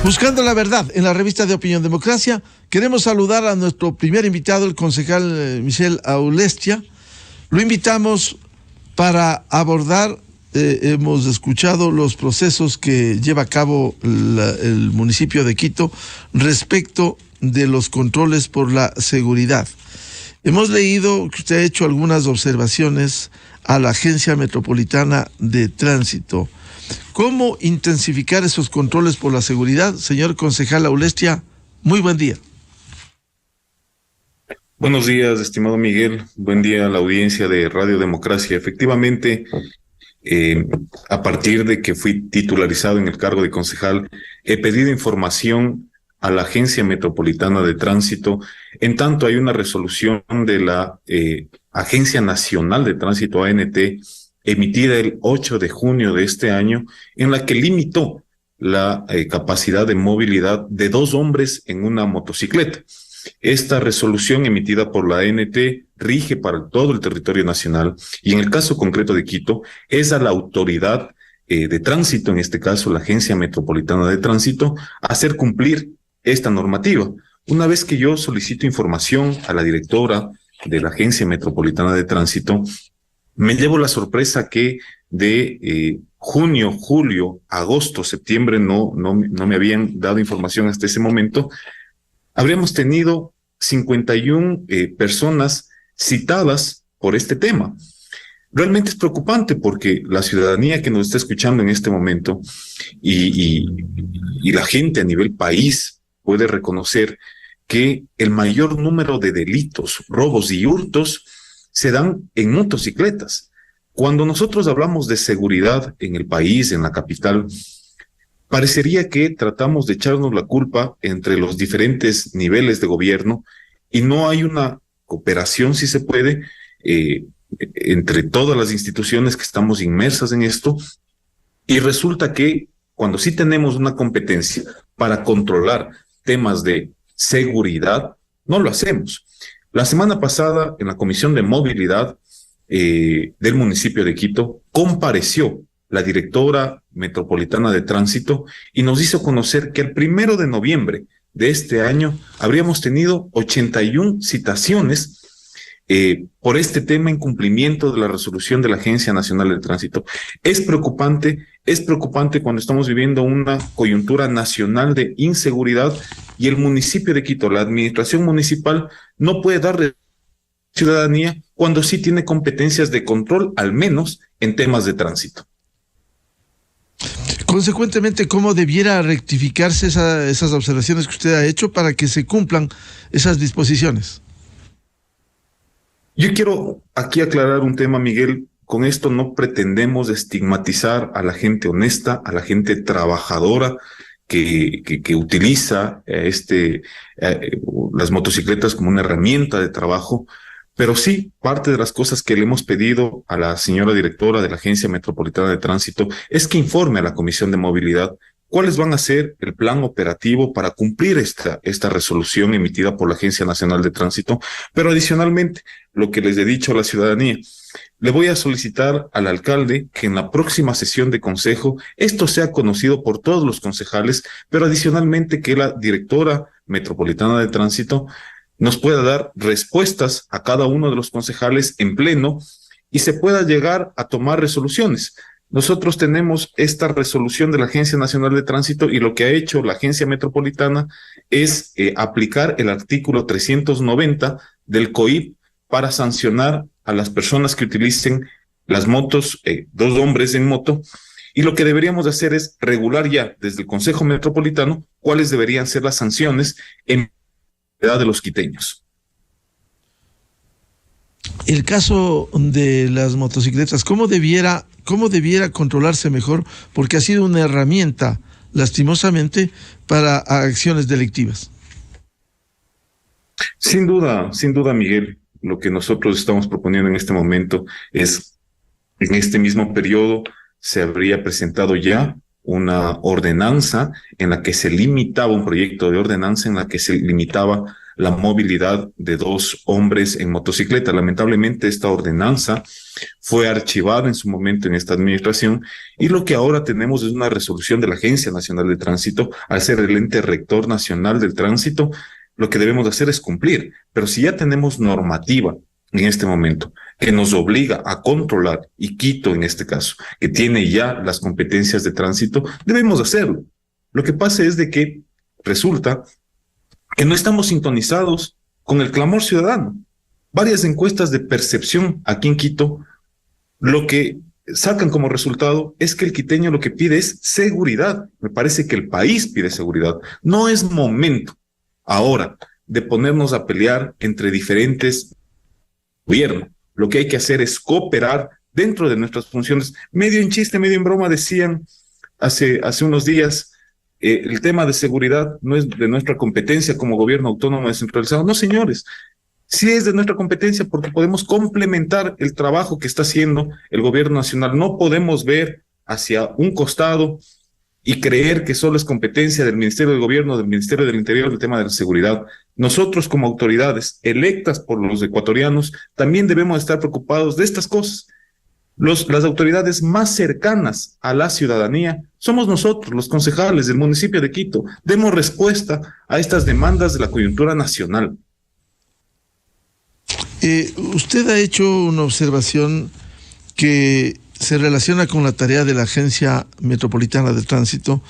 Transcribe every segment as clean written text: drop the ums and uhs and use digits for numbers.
Buscando la verdad en la revista de Opinión Democracia, queremos saludar a nuestro primer invitado, el concejal Michel Aulestia. Lo invitamos para abordar, hemos escuchado los procesos que lleva a cabo el municipio de Quito respecto de los controles por la seguridad. Hemos leído que usted ha hecho algunas observaciones a la Agencia Metropolitana de Tránsito. ¿Cómo intensificar esos controles por la seguridad? Señor concejal Aulestia, muy buen día. Buenos días, estimado Miguel. Buen día a la audiencia de Radio Democracia. Efectivamente, a partir de que fui titularizado en el cargo de concejal, he pedido información a la Agencia Metropolitana de Tránsito. En tanto, hay una resolución de la Agencia Nacional de Tránsito, ANT, emitida el 8 de junio de este año, en la que limitó la capacidad de movilidad de 2 hombres en una motocicleta. Esta resolución emitida por la ANT rige para todo el territorio nacional y en el caso concreto de Quito es a la autoridad de tránsito, en este caso la Agencia Metropolitana de Tránsito, hacer cumplir esta normativa. Una vez que yo solicito información a la directora de la Agencia Metropolitana de Tránsito, me llevo la sorpresa que de junio, julio, agosto, septiembre no me habían dado información hasta ese momento. Habríamos tenido 51 personas citadas por este tema. Realmente es preocupante porque la ciudadanía que nos está escuchando en este momento y la gente a nivel país puede reconocer que el mayor número de delitos, robos y hurtos se dan en motocicletas. Cuando nosotros hablamos de seguridad en el país, en la capital, parecería que tratamos de echarnos la culpa entre los diferentes niveles de gobierno y no hay una cooperación, si se puede, entre todas las instituciones que estamos inmersas en esto. Y resulta que cuando sí tenemos una competencia para controlar temas de seguridad, no lo hacemos. La semana pasada, en la Comisión de Movilidad del municipio de Quito, compareció la directora metropolitana de Tránsito y nos hizo conocer que el 1 de noviembre de este año habríamos tenido 81 citaciones por este tema en cumplimiento de la resolución de la Agencia Nacional de Tránsito. Es preocupante cuando estamos viviendo una coyuntura nacional de inseguridad y el municipio de Quito, la administración municipal, no puede darle ciudadanía cuando sí tiene competencias de control, al menos en temas de tránsito. Consecuentemente, ¿cómo debiera rectificarse esas observaciones que usted ha hecho para que se cumplan esas disposiciones? Yo quiero aquí aclarar un tema, Miguel. Con esto no pretendemos estigmatizar a la gente honesta, a la gente trabajadora que utiliza las motocicletas como una herramienta de trabajo, pero sí, parte de las cosas que le hemos pedido a la señora directora de la Agencia Metropolitana de Tránsito es que informe a la Comisión de Movilidad cuáles van a ser el plan operativo para cumplir esta resolución emitida por la Agencia Nacional de Tránsito. Pero adicionalmente, lo que les he dicho a la ciudadanía, le voy a solicitar al alcalde que en la próxima sesión de consejo esto sea conocido por todos los concejales, pero adicionalmente que la directora metropolitana de Tránsito nos pueda dar respuestas a cada uno de los concejales en pleno y se pueda llegar a tomar resoluciones. Nosotros tenemos esta resolución de la Agencia Nacional de Tránsito y lo que ha hecho la Agencia Metropolitana es aplicar el artículo 390 del COIP para sancionar a las personas que utilicen las motos, 2 hombres en moto, y lo que deberíamos hacer es regular ya desde el Consejo Metropolitano cuáles deberían ser las sanciones en de los quiteños. El caso de las motocicletas, ¿cómo debiera controlarse mejor? Porque ha sido una herramienta, lastimosamente, para acciones delictivas. Sin duda, Miguel, lo que nosotros estamos proponiendo en este momento es, en este mismo periodo, se habría presentado ya una ordenanza en la que se limitaba, un proyecto de ordenanza en la que se limitaba la movilidad de 2 hombres en motocicleta. Lamentablemente esta ordenanza fue archivada en su momento en esta administración y lo que ahora tenemos es una resolución de la Agencia Nacional de Tránsito. Al ser el ente rector nacional del tránsito, lo que debemos hacer es cumplir. Pero si ya tenemos normativa en este momento que nos obliga a controlar, y Quito en este caso, que tiene ya las competencias de tránsito, debemos hacerlo. Lo que pasa es de que resulta que no estamos sintonizados con el clamor ciudadano. Varias encuestas de percepción aquí en Quito, lo que sacan como resultado es que el quiteño lo que pide es seguridad. Me parece que el país pide seguridad. No es momento ahora de ponernos a pelear entre diferentes gobiernos. Lo que hay que hacer es cooperar dentro de nuestras funciones. Medio en chiste, medio en broma, decían hace unos días, el tema de seguridad no es de nuestra competencia como gobierno autónomo descentralizado. No, señores, sí es de nuestra competencia porque podemos complementar el trabajo que está haciendo el gobierno nacional. No podemos ver hacia un costado y creer que solo es competencia del Ministerio del Gobierno, del Ministerio del Interior, el tema de la seguridad. Nosotros como autoridades electas por los ecuatorianos también debemos estar preocupados de estas cosas. Las autoridades más cercanas a la ciudadanía somos nosotros, los concejales del municipio de Quito. Demos respuesta a estas demandas de la coyuntura nacional. Usted ha hecho una observación que se relaciona con la tarea de la Agencia Metropolitana de Tránsito.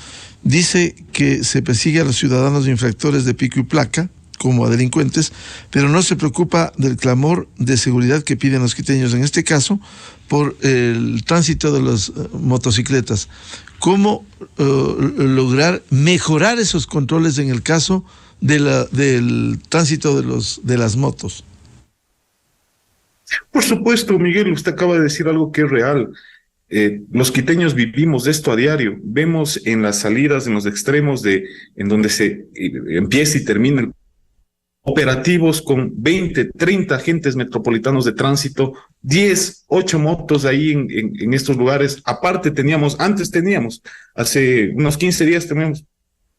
Dice que se persigue a los ciudadanos infractores de pico y placa como a delincuentes, pero no se preocupa del clamor de seguridad que piden los quiteños, en este caso, por el tránsito de las motocicletas. ¿Cómo lograr mejorar esos controles en el caso del tránsito de las motos? Por supuesto, Miguel, usted acaba de decir algo que es real. Los quiteños vivimos esto a diario. Vemos en las salidas, en los extremos en donde se empieza y termina operativos con 20, 30 agentes metropolitanos de tránsito, 10, 8 motos ahí en estos lugares. Aparte antes teníamos, hace unos 15 días teníamos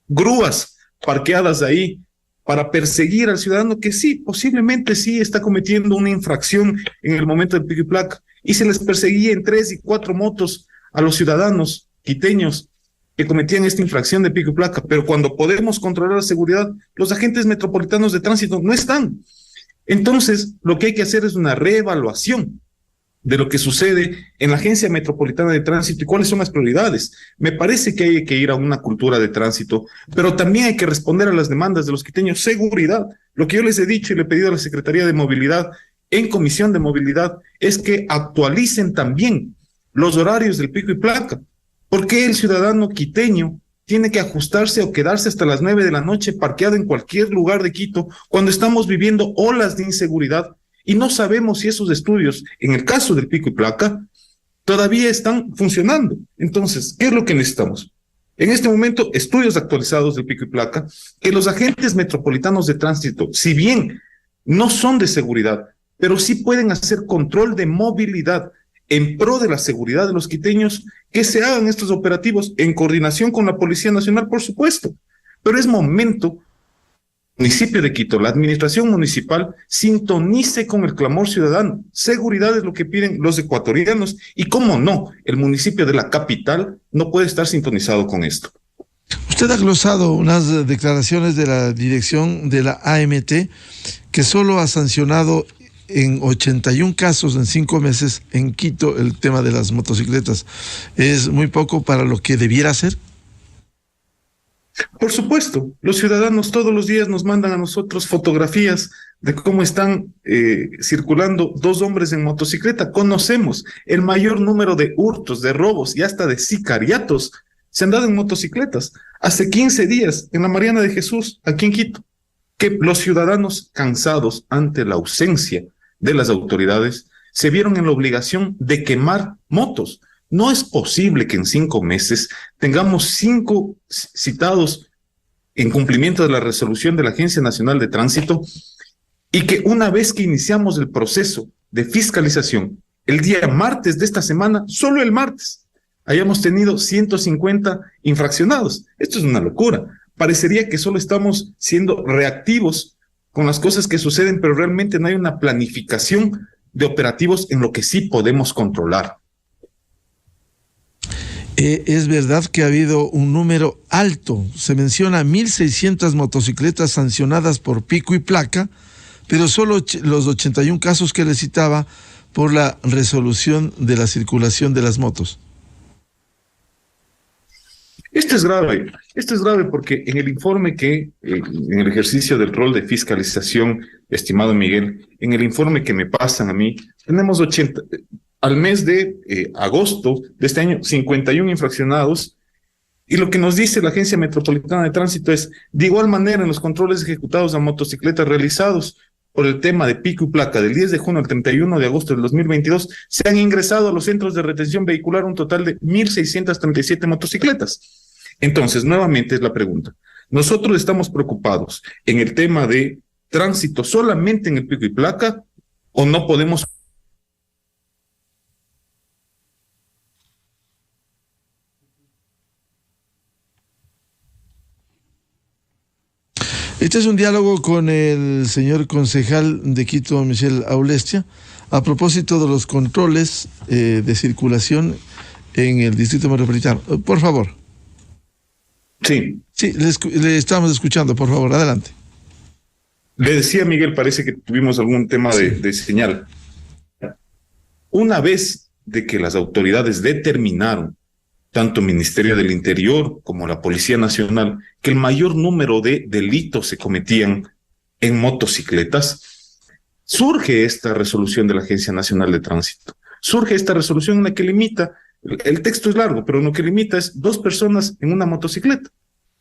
grúas parqueadas ahí para perseguir al ciudadano que sí, posiblemente sí está cometiendo una infracción en el momento del pico y placa, y se les perseguía en 3 y 4 motos a los ciudadanos quiteños que cometían esta infracción de pico y placa. Pero cuando podemos controlar la seguridad, los agentes metropolitanos de tránsito no están. Entonces, lo que hay que hacer es una reevaluación de lo que sucede en la Agencia Metropolitana de Tránsito y cuáles son las prioridades. Me parece que hay que ir a una cultura de tránsito, pero también hay que responder a las demandas de los quiteños. Seguridad. Lo que yo les he dicho y le he pedido a la Secretaría de Movilidad en Comisión de Movilidad es que actualicen también los horarios del pico y placa. ¿Por qué el ciudadano quiteño tiene que ajustarse o quedarse hasta las 9 de la noche parqueado en cualquier lugar de Quito cuando estamos viviendo olas de inseguridad? Y no sabemos si esos estudios, en el caso del pico y placa, todavía están funcionando. Entonces, ¿qué es lo que necesitamos? En este momento, estudios actualizados del pico y placa, que los agentes metropolitanos de tránsito, si bien no son de seguridad, pero sí pueden hacer control de movilidad en pro de la seguridad de los quiteños, que se hagan estos operativos en coordinación con la Policía Nacional, por supuesto. Pero es momento municipio de Quito, la administración municipal, sintonice con el clamor ciudadano. Seguridad es lo que piden los ecuatorianos y, cómo no, el municipio de la capital no puede estar sintonizado con esto. Usted ha glosado unas declaraciones de la dirección de la AMT que solo ha sancionado en 81 casos en 5 meses en Quito el tema de las motocicletas. ¿Es muy poco para lo que debiera ser? Por supuesto, los ciudadanos todos los días nos mandan a nosotros fotografías de cómo están circulando 2 hombres en motocicleta. Conocemos el mayor número de hurtos, de robos y hasta de sicariatos se han dado en motocicletas. Hace 15 días en la Mariana de Jesús, aquí en Quito, que los ciudadanos cansados ante la ausencia de las autoridades se vieron en la obligación de quemar motos. No es posible que en 5 meses tengamos 5 citados en cumplimiento de la resolución de la Agencia Nacional de Tránsito y que una vez que iniciamos el proceso de fiscalización, el día martes de esta semana, solo el martes, hayamos tenido 150 infraccionados. Esto es una locura. Parecería que solo estamos siendo reactivos con las cosas que suceden, pero realmente no hay una planificación de operativos en lo que sí podemos controlar. Es verdad que ha habido un número alto, se menciona 1.600 motocicletas sancionadas por pico y placa, pero solo los 81 casos que le citaba por la resolución de la circulación de las motos. Esto es grave porque en el informe en el ejercicio del rol de fiscalización, estimado Miguel, en el informe que me pasan a mí, tenemos al mes de agosto de este año, 51 infraccionados, y lo que nos dice la Agencia Metropolitana de Tránsito es, de igual manera, en los controles ejecutados a motocicletas realizados por el tema de pico y placa del 10 de junio al 31 de agosto del 2022, se han ingresado a los centros de retención vehicular un total de 1.637 motocicletas. Entonces, nuevamente es la pregunta. ¿Nosotros estamos preocupados en el tema de tránsito solamente en el pico y placa o no podemos? Este es un diálogo con el señor concejal de Quito, Michel Aulestia, a propósito de los controles de circulación en el Distrito Metropolitano. Por favor. Sí. Sí, le estamos escuchando, por favor, adelante. Le decía Miguel, parece que tuvimos algún tema de señal. Una vez de que las autoridades determinaron, tanto el Ministerio del Interior como la Policía Nacional, que el mayor número de delitos se cometían en motocicletas, surge esta resolución de la Agencia Nacional de Tránsito. Surge esta resolución en la que limita, el texto es largo, pero lo que limita es 2 personas en una motocicleta.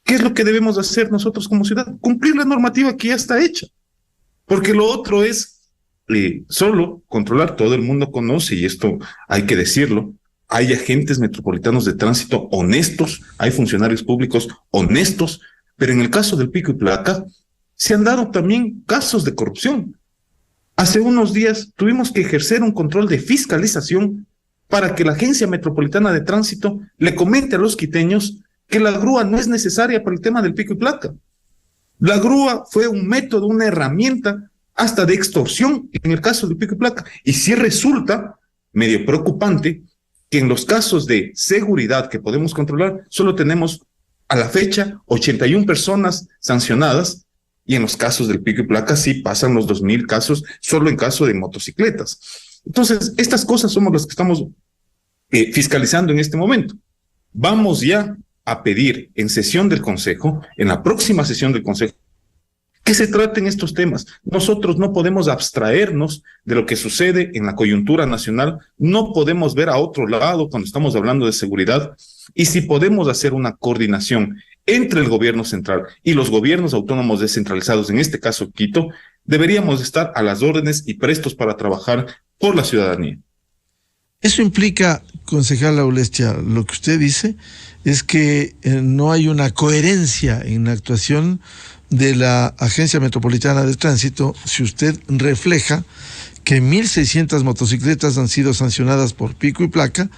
¿Qué es lo que debemos hacer nosotros como ciudad? Cumplir la normativa que ya está hecha. Porque lo otro es solo controlar. Todo el mundo conoce, y esto hay que decirlo, hay agentes metropolitanos de tránsito honestos, hay funcionarios públicos honestos, pero en el caso del pico y placa se han dado también casos de corrupción. Hace unos días tuvimos que ejercer un control de fiscalización para que la Agencia Metropolitana de Tránsito le comente a los quiteños que la grúa no es necesaria para el tema del pico y placa. La grúa fue un método, una herramienta hasta de extorsión en el caso del pico y placa. Y sí resulta medio preocupante que en los casos de seguridad que podemos controlar, solo tenemos a la fecha 81 personas sancionadas, y en los casos del pico y placa sí pasan los 2.000 casos solo en caso de motocicletas. Entonces, estas cosas somos las que estamos fiscalizando en este momento. Vamos ya a pedir en sesión del Consejo, en la próxima sesión del Consejo, que se traten estos temas. Nosotros no podemos abstraernos de lo que sucede en la coyuntura nacional, no podemos ver a otro lado cuando estamos hablando de seguridad, y si podemos hacer una coordinación entre el gobierno central y los gobiernos autónomos descentralizados, en este caso Quito, deberíamos estar a las órdenes y prestos para trabajar por la ciudadanía. Eso implica, concejal Aulestia, lo que usted dice es que no hay una coherencia en la actuación de la Agencia Metropolitana de Tránsito si usted refleja que 1.600 motocicletas han sido sancionadas por pico y placa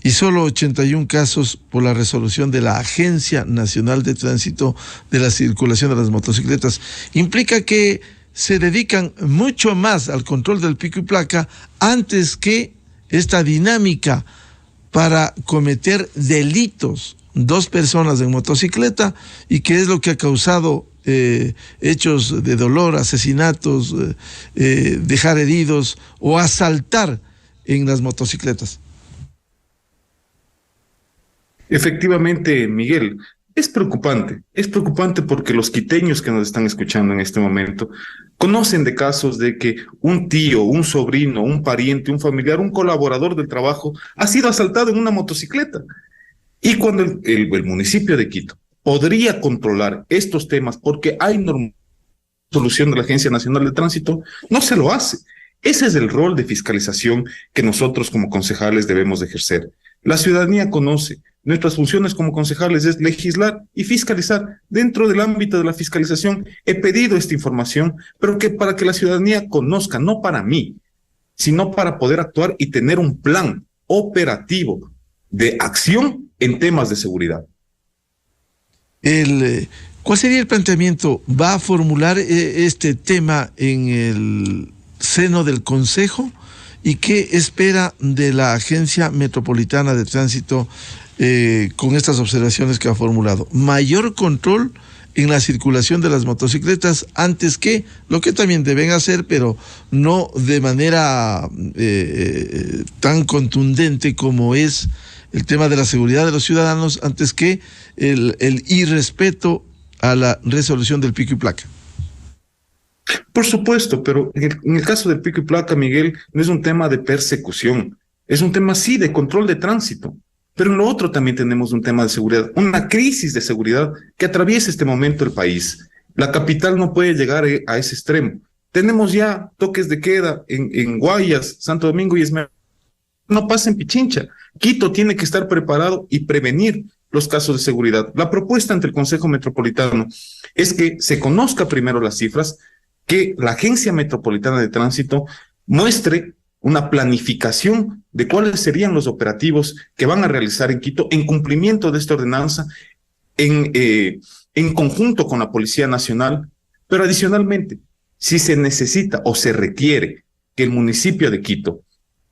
y solo 81 casos por la resolución de la Agencia Nacional de Tránsito de la circulación de las motocicletas. Implica que se dedican mucho más al control del pico y placa antes que esta dinámica para cometer delitos. 2 personas en motocicleta, y que es lo que ha causado hechos de dolor, asesinatos, dejar heridos o asaltar en las motocicletas. Efectivamente, Miguel, es preocupante porque los quiteños que nos están escuchando en este momento conocen de casos de que un tío, un sobrino, un pariente, un familiar, un colaborador del trabajo ha sido asaltado en una motocicleta. Y cuando el municipio de Quito podría controlar estos temas porque hay solución de la Agencia Nacional de Tránsito, no se lo hace. Ese es el rol de fiscalización que nosotros como concejales debemos de ejercer. La ciudadanía conoce. Nuestras funciones como concejales es legislar y fiscalizar. Dentro del ámbito de la fiscalización he pedido esta información, pero que para que la ciudadanía conozca, no para mí, sino para poder actuar y tener un plan operativo de acción en temas de seguridad. ¿Cuál sería el planteamiento? ¿Va a formular este tema en el seno del Consejo? ¿Y qué espera de la Agencia Metropolitana de Tránsito con estas observaciones que ha formulado? Mayor control en la circulación de las motocicletas antes que lo que también deben hacer, pero no de manera tan contundente como es el tema de la seguridad de los ciudadanos, antes que el irrespeto a la resolución del pico y placa. Por supuesto, pero en el caso del pico y placa, Miguel, no es un tema de persecución, es un tema sí de control de tránsito, pero en lo otro también tenemos un tema de seguridad, una crisis de seguridad que atraviesa este momento el país. La capital no puede llegar a ese extremo. Tenemos ya toques de queda en Guayas, Santo Domingo y Esmeralda. No pasa en Pichincha. Quito tiene que estar preparado y prevenir los casos de seguridad. La propuesta ante el Consejo Metropolitano es que se conozca primero las cifras, que la Agencia Metropolitana de Tránsito muestre una planificación de cuáles serían los operativos que van a realizar en Quito en cumplimiento de esta ordenanza en conjunto con la Policía Nacional, pero adicionalmente, si se necesita o se requiere que el municipio de Quito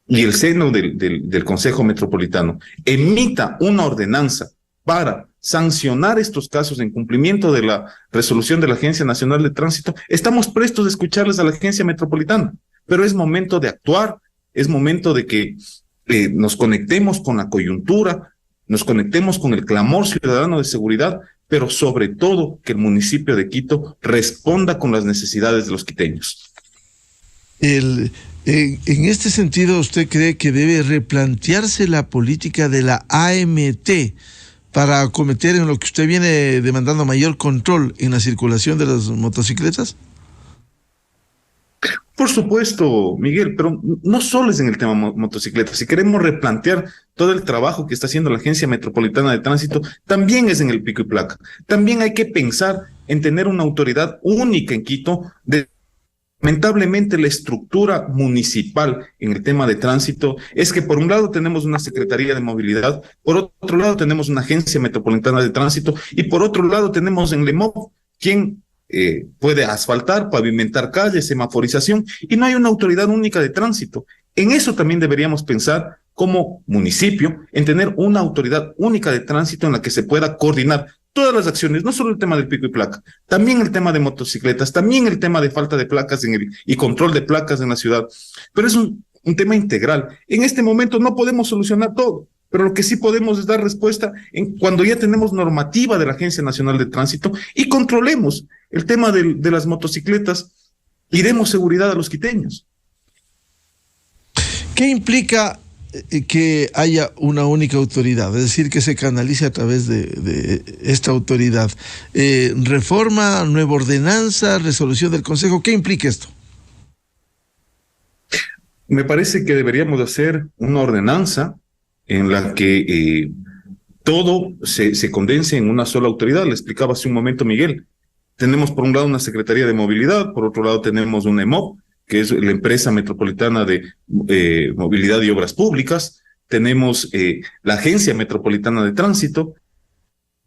y el seno del Consejo Metropolitano emita una ordenanza para sancionar estos casos en cumplimiento de la resolución de la Agencia Nacional de Tránsito, estamos prestos a escucharles a la Agencia Metropolitana, pero es momento de actuar, es momento de que nos conectemos con la coyuntura, nos conectemos con el clamor ciudadano de seguridad, pero sobre todo que el municipio de Quito responda con las necesidades de los quiteños. En este sentido, ¿usted cree que debe replantearse la política de la AMT para acometer en lo que usted viene demandando mayor control en la circulación de las motocicletas? Por supuesto, Miguel, pero no solo es en el tema motocicletas. Si queremos replantear todo el trabajo que está haciendo la Agencia Metropolitana de Tránsito, también es en el pico y placa. También hay que pensar en tener una autoridad única en Quito. Lamentablemente, la estructura municipal en el tema de tránsito es que por un lado tenemos una Secretaría de Movilidad, por otro lado tenemos una Agencia Metropolitana de Tránsito y por otro lado tenemos en LEMOV quien puede asfaltar, pavimentar calles, semaforización, y no hay una autoridad única de tránsito. En eso también deberíamos pensar como municipio, en tener una autoridad única de tránsito en la que se pueda coordinar todas las acciones, no solo el tema del pico y placa, también el tema de motocicletas, también el tema de falta de placas y control de placas en la ciudad, pero es un tema integral. En este momento no podemos solucionar todo, pero lo que sí podemos es dar respuesta cuando ya tenemos normativa de la Agencia Nacional de Tránsito y controlemos el tema de las motocicletas y demos seguridad a los quiteños. ¿Qué implica que haya una única autoridad? Es decir, que se canalice a través de esta autoridad. ¿Reforma, nueva ordenanza, resolución del Consejo? ¿Qué implica esto? Me parece que deberíamos hacer una ordenanza en la que todo se condense en una sola autoridad. Le explicaba hace un momento Miguel. Tenemos por un lado una Secretaría de Movilidad, por otro lado tenemos una EMOV, que es la Empresa Metropolitana de Movilidad y Obras Públicas, tenemos la Agencia Metropolitana de Tránsito.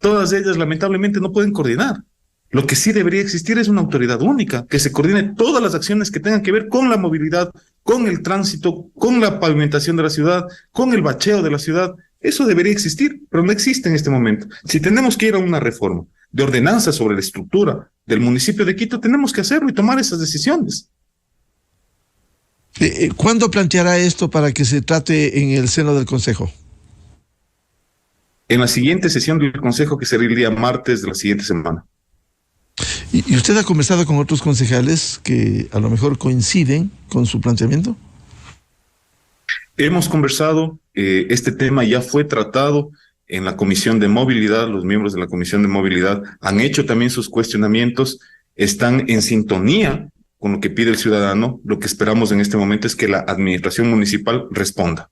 Todas ellas lamentablemente no pueden coordinar. Lo que sí debería existir es una autoridad única, que se coordine todas las acciones que tengan que ver con la movilidad, con el tránsito, con la pavimentación de la ciudad, con el bacheo de la ciudad. Eso debería existir, pero no existe en este momento. Si tenemos que ir a una reforma de ordenanza sobre la estructura del municipio de Quito, tenemos que hacerlo y tomar esas decisiones. ¿Cuándo planteará esto para que se trate en el seno del Consejo? En la siguiente sesión del Consejo, que será el día martes de la siguiente semana. ¿Y usted ha conversado con otros concejales que a lo mejor coinciden con su planteamiento? Hemos conversado, este tema ya fue tratado en la Comisión de Movilidad, los miembros de la Comisión de Movilidad han hecho también sus cuestionamientos, están en sintonía con lo que pide el ciudadano. Lo que esperamos en este momento es que la administración municipal responda.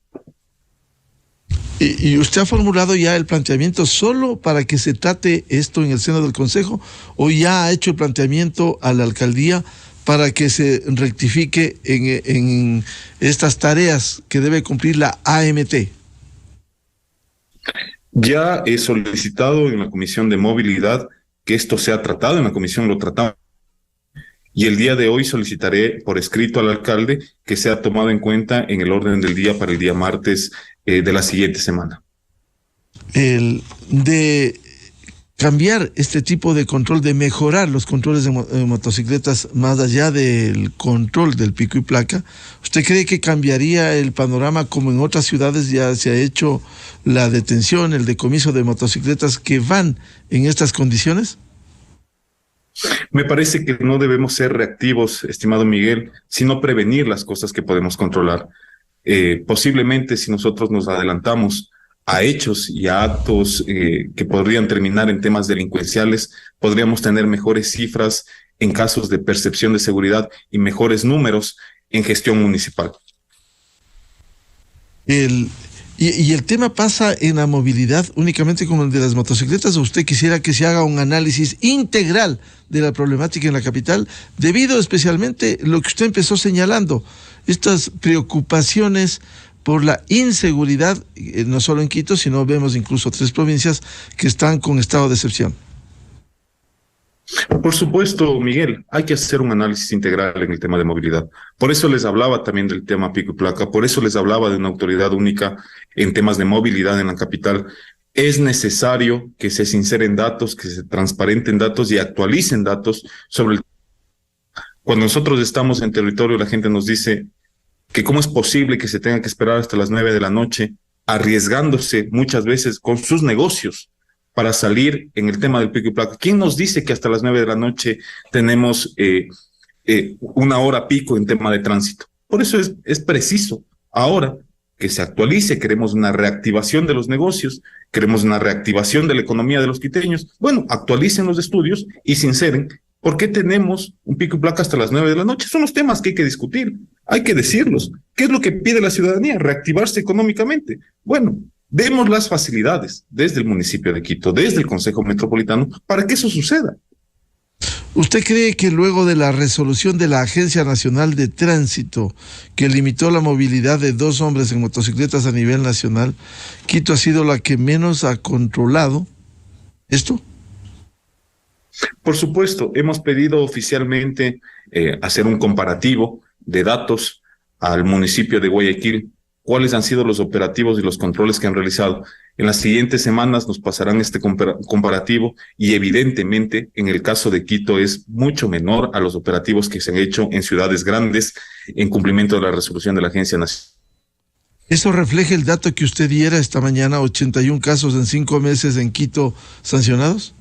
¿Y usted ha formulado ya el planteamiento solo para que se trate esto en el seno del Consejo o ya ha hecho el planteamiento a la alcaldía para que se rectifique en estas tareas que debe cumplir la AMT? Ya he solicitado en la Comisión de Movilidad que esto sea tratado en la comisión, lo tratamos. Y el día de hoy solicitaré por escrito al alcalde que sea tomado en cuenta en el orden del día para el día martes de la siguiente semana. El de cambiar este tipo de control, de mejorar los controles de motocicletas más allá del control del pico y placa, ¿usted cree que cambiaría el panorama como en otras ciudades ya se ha hecho la detención, el decomiso de motocicletas que van en estas condiciones? Me parece que no debemos ser reactivos, estimado Miguel, sino prevenir las cosas que podemos controlar. Posiblemente si nosotros nos adelantamos a hechos y a actos que podrían terminar en temas delincuenciales, podríamos tener mejores cifras en casos de percepción de seguridad y mejores números en gestión municipal. ¿Y el tema pasa en la movilidad únicamente como el de las motocicletas, o usted quisiera que se haga un análisis integral de la problemática en la capital, debido especialmente a lo que usted empezó señalando, estas preocupaciones por la inseguridad, no solo en Quito, sino vemos incluso 3 provincias que están con estado de excepción? Por supuesto, Miguel, hay que hacer un análisis integral en el tema de movilidad. Por eso les hablaba también del tema pico y placa, por eso les hablaba de una autoridad única en temas de movilidad en la capital. Es necesario que se sinceren datos, que se transparenten datos y actualicen datos sobre el... Cuando nosotros estamos en territorio, la gente nos dice que cómo es posible que se tenga que esperar hasta las 9 de la noche, arriesgándose muchas veces con sus negocios para salir en el tema del pico y placa. ¿Quién nos dice que hasta las 9 de la noche tenemos una hora pico en tema de tránsito? Por eso es preciso ahora que se actualice. Queremos una reactivación de los negocios, queremos una reactivación de la economía de los quiteños. Bueno, actualicen los estudios y sinceren por qué tenemos un pico y placa hasta las 9 de la noche. Son los temas que hay que discutir, hay que decirlos. ¿Qué es lo que pide la ciudadanía? Reactivarse económicamente. Bueno, demos las facilidades desde el municipio de Quito, desde el Consejo Metropolitano, para que eso suceda. ¿Usted cree que luego de la resolución de la Agencia Nacional de Tránsito, que limitó la movilidad de 2 hombres en motocicletas a nivel nacional, Quito ha sido la que menos ha controlado esto? Por supuesto, hemos pedido oficialmente hacer un comparativo de datos al municipio de Guayaquil, cuáles han sido los operativos y los controles que han realizado. En las siguientes semanas nos pasarán este comparativo y evidentemente en el caso de Quito es mucho menor a los operativos que se han hecho en ciudades grandes en cumplimiento de la resolución de la Agencia Nacional. ¿Eso refleja el dato que usted diera esta mañana, 81 casos en 5 meses en Quito sancionados?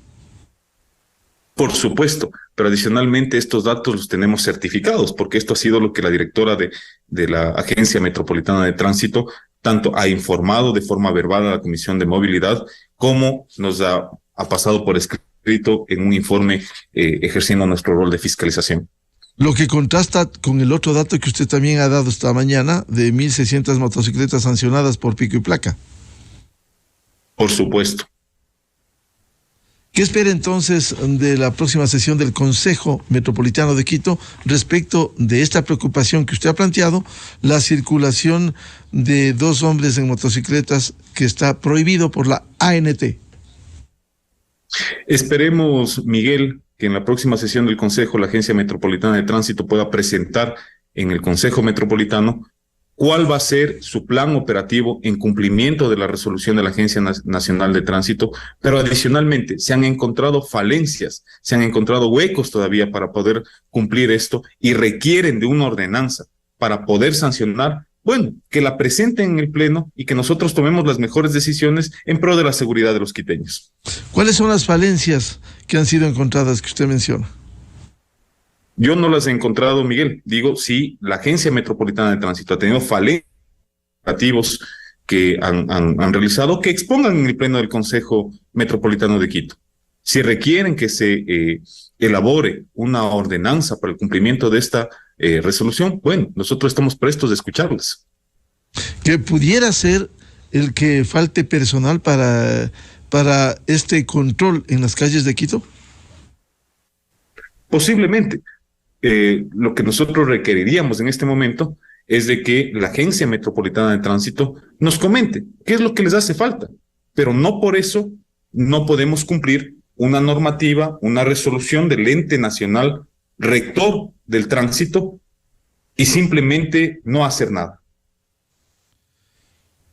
Por supuesto, pero adicionalmente estos datos los tenemos certificados, porque esto ha sido lo que la directora de la Agencia Metropolitana de Tránsito tanto ha informado de forma verbal a la Comisión de Movilidad, como nos ha pasado por escrito en un informe ejerciendo nuestro rol de fiscalización. Lo que contrasta con el otro dato que usted también ha dado esta mañana, de 1.600 motocicletas sancionadas por pico y placa. Por supuesto. ¿Qué espera entonces de la próxima sesión del Consejo Metropolitano de Quito respecto de esta preocupación que usted ha planteado, la circulación de 2 hombres en motocicletas que está prohibido por la ANT? Esperemos, Miguel, que en la próxima sesión del Consejo la Agencia Metropolitana de Tránsito pueda presentar en el Consejo Metropolitano cuál va a ser su plan operativo en cumplimiento de la resolución de la Agencia Nacional de Tránsito, pero adicionalmente se han encontrado falencias, se han encontrado huecos todavía para poder cumplir esto y requieren de una ordenanza para poder sancionar. Bueno, que la presenten en el Pleno y que nosotros tomemos las mejores decisiones en pro de la seguridad de los quiteños. ¿Cuáles son las falencias que han sido encontradas que usted menciona? Yo no las he encontrado, Miguel. Digo, sí, la Agencia Metropolitana de Tránsito ha tenido falencias operativos que han realizado, que expongan en el Pleno del Consejo Metropolitano de Quito. Si requieren que se elabore una ordenanza para el cumplimiento de esta resolución, bueno, nosotros estamos prestos a escucharlas. ¿Que pudiera ser el que falte personal para este control en las calles de Quito? Posiblemente. Lo que nosotros requeriríamos en este momento es de que la Agencia Metropolitana de Tránsito nos comente qué es lo que les hace falta, pero no por eso no podemos cumplir una normativa, una resolución del ente nacional rector del tránsito y simplemente no hacer nada.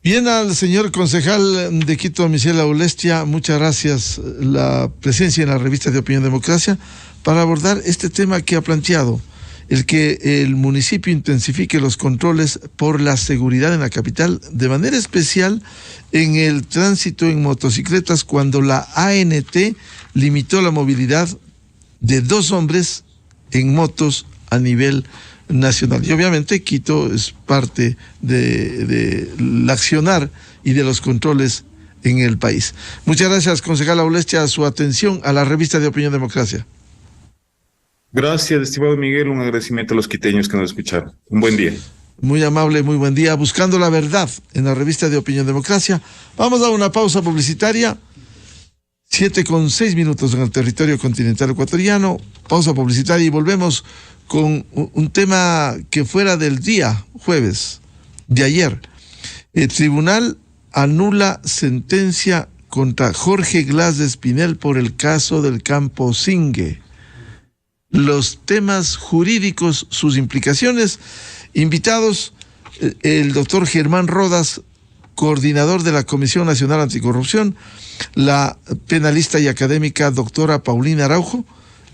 Bien, al señor concejal de Quito, Michel Aulestia, muchas gracias la presencia en la revista de Opinión Democracia para abordar este tema que ha planteado, el que el municipio intensifique los controles por la seguridad en la capital, de manera especial en el tránsito en motocicletas, cuando la ANT limitó la movilidad de 2 hombres en motos a nivel nacional. Y obviamente Quito es parte del accionar y de los controles en el país. Muchas gracias, concejal Aulestia, a su atención a la revista de Opinión Democracia. Gracias, estimado Miguel, un agradecimiento a los quiteños que nos escucharon. Un buen día. Muy amable, muy buen día. Buscando la verdad en la revista de Opinión Democracia. Vamos a una pausa publicitaria. 7:06 en el territorio continental ecuatoriano. Pausa publicitaria y volvemos con un tema que fuera del día jueves de ayer. El tribunal anula sentencia contra Jorge Glass de Espinel por el caso del Campo Singue. Los temas jurídicos, sus implicaciones. Invitados, el doctor Germán Rodas, coordinador de la Comisión Nacional Anticorrupción, la penalista y académica doctora Paulina Araujo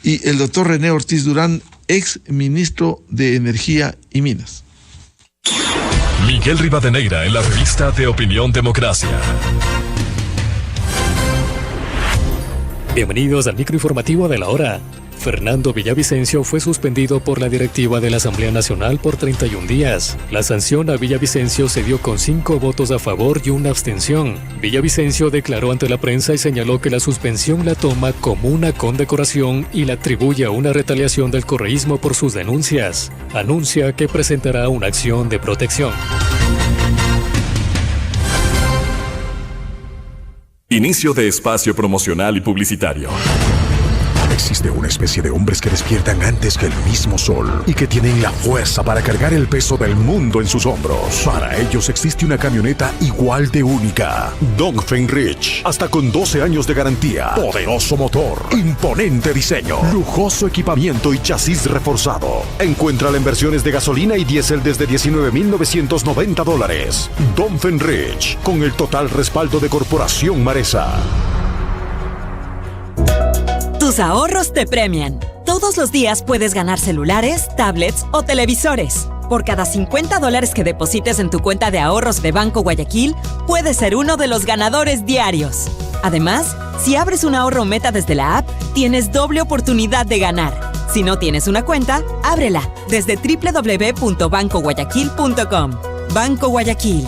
y el doctor René Ortiz Durán, ex ministro de Energía y Minas. Miguel Rivadeneira en la revista de Opinión Democracia. Bienvenidos al microinformativo de la hora. Fernando Villavicencio fue suspendido por la directiva de la Asamblea Nacional por 31 días. La sanción a Villavicencio se dio con 5 votos a favor y 1 abstención. Villavicencio declaró ante la prensa y señaló que la suspensión la toma como una condecoración y la atribuye a una retaliación del correísmo por sus denuncias. Anuncia que presentará una acción de protección. Inicio de espacio promocional y publicitario. Existe una especie de hombres que despiertan antes que el mismo sol y que tienen la fuerza para cargar el peso del mundo en sus hombros. Para ellos existe una camioneta igual de única. Dongfeng Rich, hasta con 12 años de garantía, poderoso motor, imponente diseño, lujoso equipamiento y chasis reforzado. Encuéntrala en versiones de gasolina y diésel desde $19,990. Dongfeng Rich, con el total respaldo de Corporación Maresa. Tus ahorros te premian. Todos los días puedes ganar celulares, tablets o televisores. Por cada $50 que deposites en tu cuenta de ahorros de Banco Guayaquil, puedes ser uno de los ganadores diarios. Además, si abres un ahorro meta desde la app, tienes doble oportunidad de ganar. Si no tienes una cuenta, ábrela desde www.bancoguayaquil.com. Banco Guayaquil.